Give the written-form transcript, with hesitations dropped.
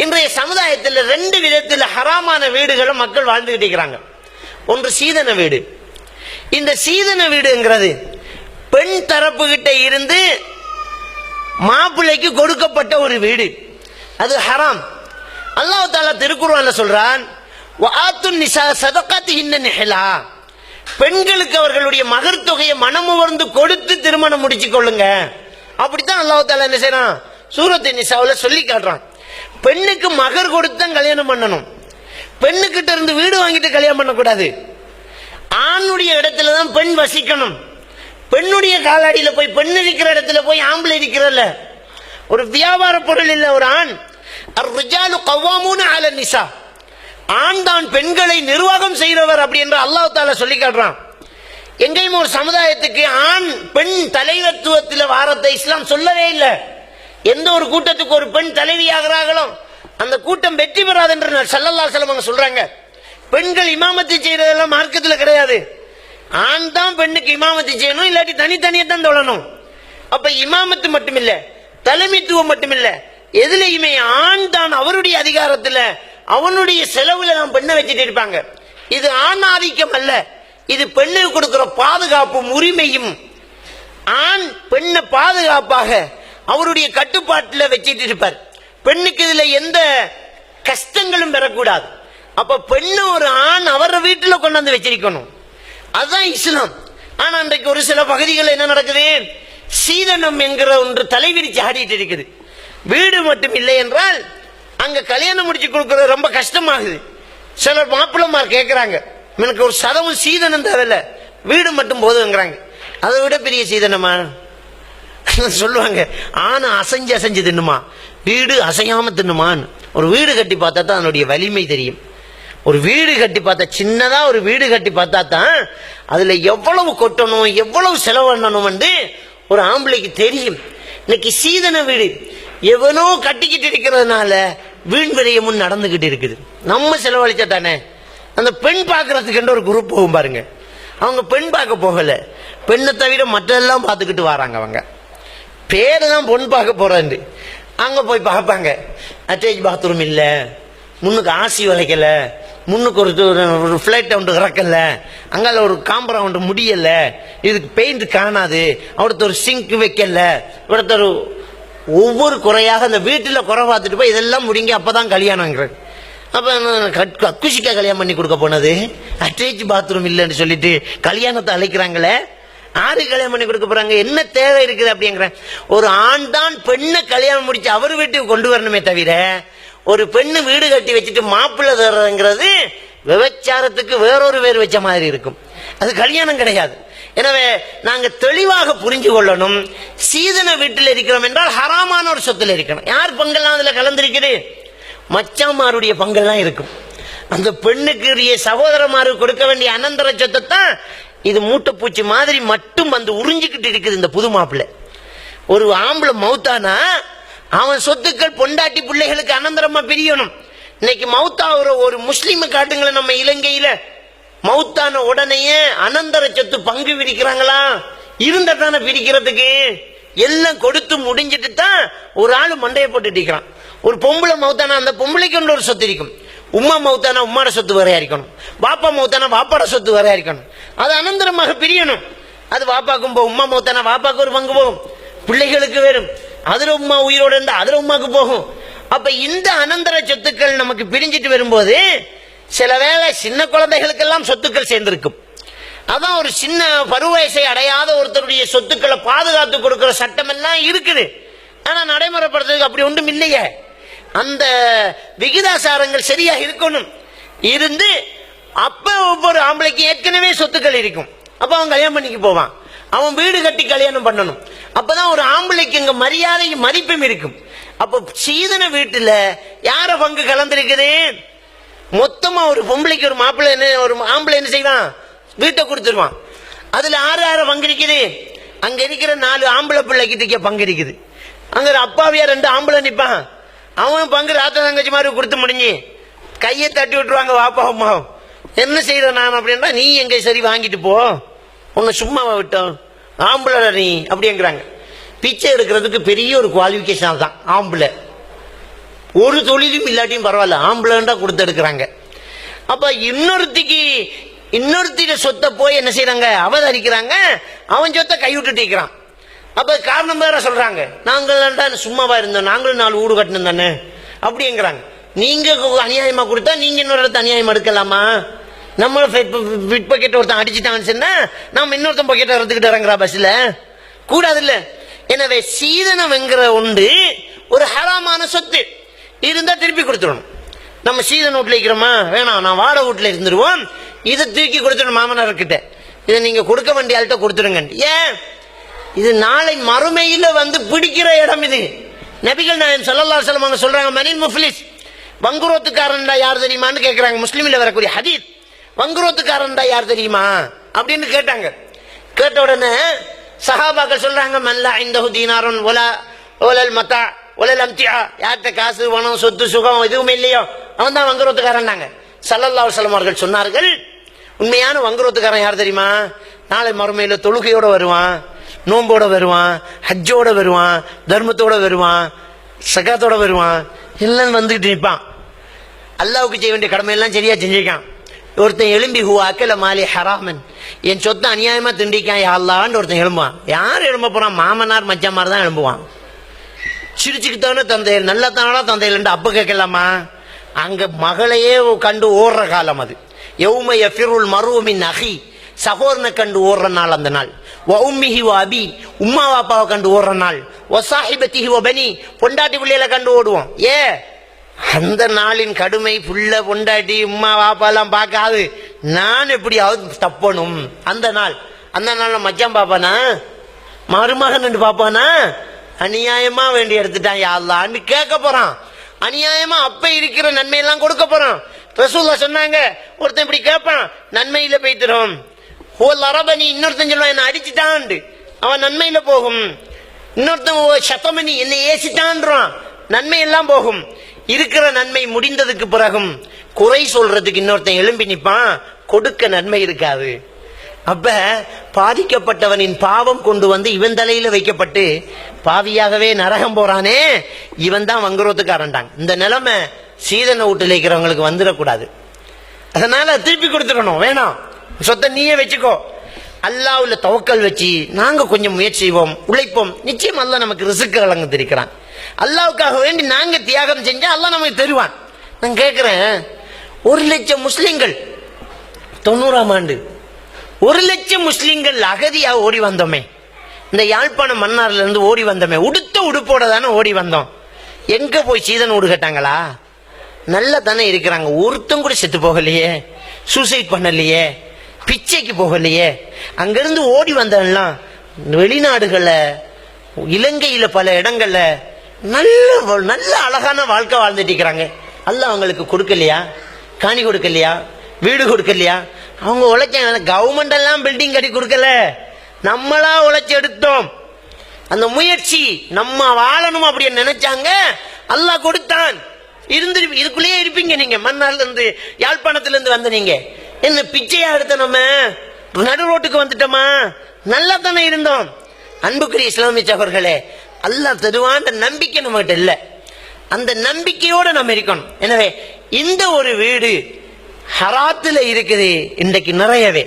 இன்றைய சமுதாயத்தில் 2 விதத்தில் ஹராமான வீடுகளை மக்கள் வாழ்ந்துகிட்டு இருக்கிறாங்க. ஒன்று சீதன வீடு. இந்த சீதன வீடுங்கிறது பெண் தரப்பு கிட்ட இருந்து மாப்பிள்ளைக்கு கொடுக்கப்பட்ட ஒரு வீடு, அது ஹராம். அல்லாஹ் தஆலா திருக்குர்ஆன்ல சொல்றான், வஆத்துன் நிஸா ஸதகாத்திஹின்ன நிஹ்லா, பெண்களுக்கு அவர்களுடைய மகர் தொகையை மனமுவர்ந்து கொடுத்து திருமணம் முடிச்சு கொள்ளுங்க. அப்படித்தான் அல்லாஹ் தஆலா என்ன செய்றான், சூரத்து நிஸாவுல சொல்லி காட்டுறான். பெண்ணுக்கு மகர் கொடுத்து கல்யாணம் பண்ணணும். பெண்ணுகிட்ட இருந்து வீடு வாங்கிட்டு கல்யாணம் பண்ணக்கூடாது. ஆணுடைய இடத்துல தான் பெண் வசிக்கணும். பெண்ணுடைய காலடியில போய் பெண் இருக்கிற இடத்துல போய் ஆம்பளை இருக்கிறல்ல, ஒரு வியாபார பொருள் இல்ல. ஒரு ஆண், அர்-ரிஜாலு கவ்வாமூன அல நிஸா, ஆண் தான் பெண்களை நிர்வாகம் செய்கிறவர் அப்படி என்று அல்லாஹ் தஆலா சொல்லி காட்டுறான். எங்கேயும் ஒரு சமுதாயத்துக்கு ஆண் பெண் தலைவத்துவத்தில் வாரத்தை இஸ்லாம் சொல்லவே இல்லை. எந்த ஒரு கூட்டத்துக்கு ஒரு பெண் தலைவி ஆகிறார்களோ அந்த கூட்டம் வெற்றி பெறாது என்று ஸல்லல்லாஹு அலைஹி வஸல்லம் சொல்றாங்க. பெண்கள் இமாமத்து செய்யறதெல்லாம் மார்க்கத்தில் கிடையாது. ஆண் தான் பெண்ணுக்கு இமாமத்து செய்யணும், இல்லாட்டி தனித்தனியே தான் தொழணும். அப்ப இமாமத்து மட்டுமில்ல, தலைமைத்துவம் மட்டுமில்ல, எதுலையுமே ஆண் தான் அவருடைய அதிகாரத்தில் அவனுடைய செலவுல தான் பெண்ணை வச்சுட்டு இருப்பாங்க. இது ஆண் ஆதிக்கம் அல்ல, இது பெண்ணுக்கு கொடுக்கிற பாதுகாப்பும் உரிமையும். ஆண் பெண்ணை பாதுகாப்பாக அவருடைய கட்டுப்பாட்டில் வச்சிட்டு இருப்பார். பெண்ணுக்கு இதுல எந்த கஷ்டங்களும் பெறக்கூடாது. அப்ப பெண்ணு ஒரு ஆண் அவர வீட்டுல கொண்டாந்து வச்சிருக்கணும், அதுதான் இஸ்லாம். ஆனா அன்றைக்கு ஒரு சில பகுதிகள் என்ன நடக்குது, சீதனம் என்கிற ஒன்று தலைவிரிச்சு ஆடிட்டு இருக்குது. வீடு மட்டும் இல்லை என்றால் அங்க கல்யாணம் முடிச்சு கொடுக்கறது ரொம்ப கஷ்டமாகுது. சிலர் மாப்பிள்ளமார் கேட்கிறாங்க, எனக்கு ஒரு சதவும் சீதனம் தேவையில்ல, வீடு மட்டும் போதுங்கிறாங்க. அதை விட பெரிய சீதனமா சொல்லுவாங்க, ஆனா அசைஞ்சு அசைஞ்சு தின்னுமா, வீடு அசையாம தின்னுமான்னு. ஒரு வீடு கட்டி பார்த்தா தான் அதனுடைய வலிமை தெரியும். ஒரு வீடு கட்டி பார்த்தா, சின்னதா ஒரு வீடு கட்டி பார்த்தா தான் அதுல எவ்வளவு கொட்டணும் எவ்வளவு செலவு பண்ணணும் என்று ஒரு ஆம்பளைக்கு தெரியும். இன்னைக்கு சீதன வீடு எவனோ கட்டிக்கிட்டு இருக்கிறதுனால வீண் விரயமும் நடந்துகிட்டு இருக்குது. நம்ம செலவழிச்சா தானே. அந்த பெண் பார்க்கறதுக்கு ஒரு குரூப் போகும் பாருங்க, அவங்க பெண் பார்க்க போகல, பெண்ணை தவிர மற்றெல்லாம் பார்த்துக்கிட்டு வராங்க. அவங்க பேரு தான் பொண்ணு பார்க்க போறாரு, அங்க போய் பார்ப்பாங்க. அட்டாச் பாத்ரூம் இல்ல, முன்னுக்கு ஆசி வளைக்கல, முன்னுக்கு ஒரு பிளைட் ஒன்று இறக்கல, அங்கால ஒரு காம்பரவுண்ட் முடியல, இதுக்கு பெயிண்ட் காணாது, அவடுத்த ஒரு சிங்க் வைக்கல, இவடுத்த ஒரு ஒவ்வொரு குறையாக அந்த வீட்டில் குறை பார்த்துட்டு போய் இதெல்லாம் முடிங்க அப்பதான் கல்யாணங்கிறது. அப்ப கக்குஷிக்கா கல்யாணம் பண்ணி கொடுக்க போனது, அட்டாச் பாத்ரூம் இல்லைன்னு சொல்லிட்டு கல்யாணத்தை அழைக்கிறாங்களே, ஆறு கல்யாணம் பண்ணி கொடுக்க போறாங்க, என்ன தேவை இருக்குது அப்படிங்கிற. ஒரு ஆண் தான் பெண்ணை கல்யாணம் முடிச்சு அவர் வீட்டுக்கு கொண்டு வரணுமே தவிர, ஒரு பெண்ணு வீடு கட்டி வச்சுட்டு மாப்பிள்ளை தர்றதுங்கிறது விபச்சாரத்துக்கு வேறொரு வேறு வச்ச மாதிரி இருக்கும், அது கல்யாணம் கிடையாது. எனவே நாங்க தெளிவாக புரிஞ்சு கொள்ளணும், சீதன வீட்டில் இருக்கிறோம் என்றால் ஹராமான ஒரு சொத்துல இருக்கணும். யார் பங்கெல்லாம் அதுல கலந்திருக்குது, மச்சாமாருடைய பங்கெல்லாம் இருக்கும். அந்த பெண்ணுக்கு சகோதரமாரு கொடுக்க வேண்டிய அனந்தர சொத்தை தான் இது மூட்டைப்பூச்சி மாதிரி மட்டும் வந்து உறிஞ்சிக்கிட்டு இருக்குது இந்த புது மாப்பிள்ளை. ஒரு ஆம்பளை மௌத்தானா அவன் சொத்துக்கள் பொண்டாட்டி பிள்ளைகளுக்கு அனந்தரமா பிரியணும். இன்னைக்கு மௌத்தாகிற ஒரு முஸ்லீம் காட்டுங்களேன், நம்ம இலங்கையில மௌத்தான உடனேயே அனந்தர சொத்து பங்கு பிரிக்கிறாங்களா, இருந்ததானே பிரிக்கிறதுக்கு எல்லாம் கொடுத்து முடிஞ்சிட்டு தான் ஒரு ஆளு மண்டையை போட்டுட்டு இருக்கிறான். ஒரு பொம்பளை மௌத்தானா அந்த பொம்பளைக்கு ஒரு சொத்து இருக்கும், உம்மா மௌத்தானா உம்மாட சொத்து வரையா இருக்கணும், பாப்பா மௌத்தானா பாப்பாட சொத்து வரையா இருக்கணும், அது அனந்தரமாக பிரியணும். அது வாப்பாக்கும் போகும், உம்மா மௌத்தானா வாப்பாக்கு ஒரு பங்கு போகும், பிள்ளைகளுக்கு வரும், அதுல உம்மா உயிரோடு இருந்தா அதுல உமாக்கு போகும். அப்ப இந்த அனந்தர சொத்துக்கள் நமக்கு பிரிஞ்சிட்டு வரும்போது சில வேளை சின்ன குழந்தைகளுக்கெல்லாம் சொத்துக்கள் சேர்ந்திருக்கும். அதான் ஒரு சின்ன பருவயசை அடையாத ஒருத்தருடைய சொத்துக்களை பாதுகாத்து கொடுக்கிற சட்டம் எல்லாம் இருக்குது. ஆனா நடைமுறைப்படுத்துறதுக்கு அப்படி ஒன்றும் இல்லையே. அந்த விகிதாசாரங்கள் சரியா இருக்கணும். இருந்து அப்ப ஒவ்வொரு ஆம்பளைக்கு ஏற்கனவே சொத்துக்கள் இருக்கும், அப்ப அவன் கல்யாணம் பண்ணிக்கு போவான், அவன் வீடு கட்டி கல்யாணம் பண்ணணும். அப்பதான் ஒரு ஆம்பளைக்கு இங்க மரியாதையும் மதிப்பும் இருக்கும். அப்ப சீதன வீட்டுல யார பங்கு கலந்திருக்குது, மொத்தமா ஒரு பொம்பளைக்கு ஒரு மாப்பிள்ளை ஒரு ஆம்பளை என்ன செய்வான், வீட்டை கொடுத்துருவான். அதுல ஆறு பங்கு இருக்குது, அங்க இருக்கிற 4 ஆம்பளை பிள்ளைக்கு பங்கு இருக்குது. அங்க அப்பாவியா 2 ஆம்பளை நிப்பான், அவன் பங்கு ராத்த தங்கச்சி மாதிரி கொடுத்து முடிஞ்சு கையை தட்டி விட்டுருவாங்க வாப்பா அம்மாவும். என்ன செய்யற நான் அப்படின்னா, நீ எங்க சரி வாங்கிட்டு போ, உன்னை சும்மாவா விட்டோம், ஆம்பளை நீ அப்படிங்கிறாங்க. பிச்சை எடுக்கிறதுக்கு பெரிய ஒரு குவாலிபிகேஷன் தான் ஆம்பளை. ஒரு தொழிலும் இல்லாட்டியும் பரவாயில்ல, ஆம்பளண்டா கொடுத்து எடுக்கிறாங்க. அப்ப இன்னொருத்திட சொத்தை போய் என்ன செய்யறாங்க, அவதரிக்கிறாங்க, அவன் சொத்தை கைவிட்டு இருக்கிறான். அப்ப காரணம் வேற சொல்றாங்க, நாங்கள் சும்மாவா இருந்தோம், நாங்களும் 4 வீடு கட்டணும் தானே அப்படிங்கிறாங்க. நீங்க அநியாயமா கொடுத்தா நீங்க இன்னொரு இடத்த அநியாயமா எடுக்கலாமா? நம்ம பிட் பாக்கெட் ஒருத்தன் அடிச்சுட்டான்னு சொன்னா நம்ம இன்னொருத்தன் பாக்கெட் எடுத்துக்கிட்டு இறங்குறா பஸ்ல, கூடாது இல்ல. எனவே சீதனம் என்கிற ஒன்று ஒரு ஹராமான சொத்து இருந்தா திருப்பி கொடுத்துடணும். நம்ம சீதன வீட்டுல இருக்கிறோமா, வேணாம் நான் வாடகை வீட்டுல இருந்துருவோம், இதை தூக்கி கொடுத்துடணும் மாமனார் கிட்ட, இதை நீங்க கொடுக்க வேண்டிய ஆள்கிட்ட கொடுத்துருங்க. ஏன்? இது நாளை மறுமையில வந்து பிடிக்கிற இடம். இது நபிகள் நாயகம் ஸல்லல்லாஹு அலைஹி வஸல்லம் சொல்றாங்க, மனில் முஃப்லிஸ், வங்குரோத்துக்காரன் யார் தெரியுமான்னு கேட்கிறாங்க. முஸ்லிமில் வரக்கூடிய ஹதீஸ், வங்குரோத்துக்காரன் யார் தெரியுமா அப்படின்னு கேட்டாங்க. கேட்ட உடனே சஹாபாக்கள் சொல்றாங்க, மல்லா இந்தஹு தீனாருன் வலல் மத்தா வலல் அம்திஆ, யார்கிட்ட காசு பணம் சொத்து சுகம் எதுவுமே இல்லையோ அவன் தான் வங்குரோத்துக்காரன். ஸல்லல்லாஹு அலைஹி வஸல்லம் அவர்கள் சொன்னார்கள், உண்மையான வங்குரோத்துக்காரன் யார் தெரியுமா? நாளை மறுமையில தொழுகையோட வருவான், நோம்போட வருவான், ஹஜ்ஜோட வருவான், தர்மத்தோட வருவான், சகாத்தோட வருவான், எல்லாம் வந்துகிட்டு நிற்பான். அல்லாவுக்கு செய்ய வேண்டிய கடமை எல்லாம் சரியா செஞ்சிருக்கான். ஒருத்தன் எழும்பி அக்கல மாலி ஹராமன், என் சொத்தை அநியாயமா திண்டிக்கான் யா அல்லாஹ்னு ஒருத்தன் எழும்புவான். யார் எழும்ப போறான்? மாமனார் மச்சாமார் தான் எழும்புவான். சிரிச்சுக்கிட்டானே தந்தையர், நல்ல தானா தந்தையர் அப்ப கேட்கலாமா? அங்க மகளையே கண்டு ஓடுற காலம் அது. யௌம யஃபிருல் மர்உ மின் அஹி, சகோதரனை கண்டு ஓடுற நாள் அந்த நாள். வ உம்மிஹி வ அபி, உம்மா வாப்பாவை கண்டு ஓடுற நாள். வ ஸாஹிபத்திஹி வ பனி, பொண்டாட்டி பிள்ளைகளை கண்டு ஓடுவோம். அந்த நாளின் கடுமை புள்ள பொண்டாட்டி உம்மா வாப்பா எல்லாம் பார்க்காது, நான் எப்படியாவது தப்பணும். அந்த நாள் மச்சான் பாப்பானா, மருமகன் பாப்பானா, அநியாயமா வேண்டி எடுத்துட்டான் யா அல்லாஹ்னு கேட்க போறான். அநியாயமா அப்ப இருக்கிற நன்மை எல்லாம் கொடுக்க போறான். ரசூலுல்லாஹ் சொன்னாங்க, ஒருத்தன் இப்படி கேட்பான், நன்மையில போய்த்திரும். ஹோல் அரபனி, இன்னொருத்தன் சொல்லுவான் என்ன அடிச்சுட்டான், அவன் நன்மையில போகும். இன்னொருத்தன் சத்தமணி, என்னை ஏசிட்டான்றான், நன்மை எல்லாம் போகும். இருக்கிற நன்மை முடிந்ததுக்கு பிறகும் குறை சொல்றதுக்கு இன்னொருத்தன் எழும்பி நிப்பான், கொடுக்க நன்மை இருக்காது. அப்ப பாதிக்கப்பட்டவனின் பாவம் கொண்டு வந்து இவன் தலையில வைக்கப்பட்டு பாவியாகவே நரகம் போறானே, இவன் தான் வங்குரோத்துக்காரன்டாங்க. இந்த நிலைமை சீதன வீட்டில் இருக்கிறவங்களுக்கு வந்துடக்கூடாது. அதனால திருப்பி கொடுத்துடணும். வேணாம், சொத்தை நீயே வச்சுக்கோ. அல்லாஹ்வுல தவக்கல் வச்சு நாங்க கொஞ்சம் முயற்சி செய்வோம், உழைப்போம், நிச்சயம் அல்லாஹ் நமக்கு ரிஸ்க் வழங்கிருக்கிறான். அல்லாஹ்வுக்காக வேண்டி நாங்க தியாகம் செஞ்சா அல்லாஹ் நமக்கு தருவான். நான் கேட்கிறேன், 1,00,000 முஸ்லிம்கள் 90ஆம் ஆண்டு 1,00,000 முஸ்லிம்கள் அகதியா ஓடி வந்தோமே, இந்த யாழ்ப்பாணம் மன்னார்ல இருந்து ஓடி வந்தோமே, உடுத்த உடுப்போட தானே ஓடி வந்தோம். எங்க போய் சீதன் வீடு கேட்டாங்களா? நல்லா தானே இருக்கிறாங்க, ஒருத்தம் கூட செத்து போகலையே, சூசைட் பண்ணலையே, பிச்சைக்கு போகலையே. அங்கிருந்து ஓடி வந்தெல்லாம் வெளிநாடுகள்ல, இலங்கையில பல இடங்கள்ல நல்ல அழகான வாழ்க்கை வாழ்ந்துட்டு இருக்கிறாங்க. அல்லாஹ் அவங்களுக்கு கொடுக்கலையா? காணி கொடுக்கலையா? வீடு கொடுக்கலையா? அவங்க உழைச்சாங்க. கவர்மெண்ட் எல்லாம் பில்டிங் கட்டி கொடுக்கல, நம்மளா உழைச்சி எடுத்தோம். அந்த முயற்சி நம்ம வாழணும் அப்படின்னு நினைச்சாங்க, அல்லாஹ் கொடுத்தான். இதுக்குள்ளேயே இருப்பீங்க நீங்க. மன்னார்ல இருந்து யாழ்ப்பாணத்துல இருந்து வந்த நீங்க என்ன பிச்சையா எடுத்த? நம்ம நடு ரோட்டுக்கு வந்துட்டோமா? நல்லா தானே இருந்தோம். அன்புக்குரிய இஸ்லாமிய சகோதரர்களே, அல்லாஹ் தருவான் நம்பிக்கை நம்மகிட்ட இல்ல. அந்த நம்பிக்கையோட நம்ம இருக்கணும். எனவே இந்த ஒரு வீடு ஹராத்துல இருக்குது இன்றைக்கு நிறையவே.